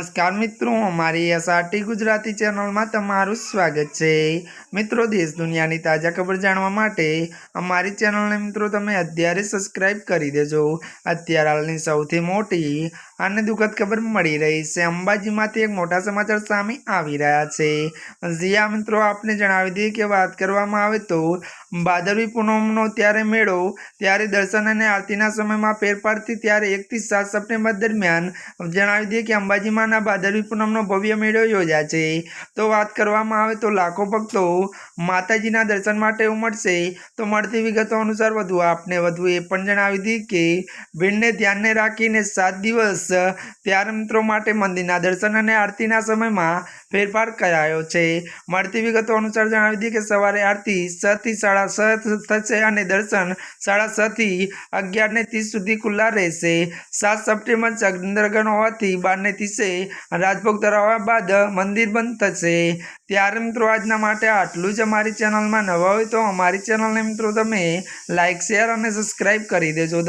नमस्कार मित्रों, हमारी एसआरटी गुजराती चैनल में तमारुं स्वागत है। मित्रों, देश दुनिया की ताजा खबर जानवा माटे अमारी चैनल ने मित्रों तमे अत्यारे सब्सक्राइब करी देजो। अत्यार हालनी सौथी मोटी अने दुखद खबर मळी रही है। अंबाजी मांथी एक मोटा समाचार सामे आवी रह्या छे। जी हाँ मित्रों, आपने जणावी दीए के बात करवामां आवे तो भादरवी पूनमनो त्यारे मेळो त्यारे दर्शन अने आरतीना समयमां फेरफार थी त्यारे 1 થી 7 सप्टेम्बर दरमियान जणावी दीए के अंबाजी माना भादरवी पूनमनो भव्य मेळो योजाय छे। तो बात करवामां आवे तो लाखों भक्तो माताजीना दर्शन माटे उमटशे। तो मळती विगतो अनुसार वधु ए पण जणावी दीए के भीड़ने ध्याने राखीने 7 दिवस त्यारे मित्रों माटे मंदिरना दर्शन अने आरतीना समयमां फेरफार करायो छे। मळती विगतो अनुसार जणावी दीए के सवारे आरती 6 થી 6:30 थशे अने दर्शन 6:30 થી 11:30 सुधी खुल्ला रहेशे। 7 सप्टेम्बर चंद्रग्रहण होवाथी 12:30 राजभोग धराव्या बाद मंदिर बंद थशे। त्यारे मित्रों आजना माटे आटलुं ज। अमारी चेनल में नवा होय तो अमारी चेनल ने मित्रों तमे लाइक शेर अने सब्सक्राइब करी देजो।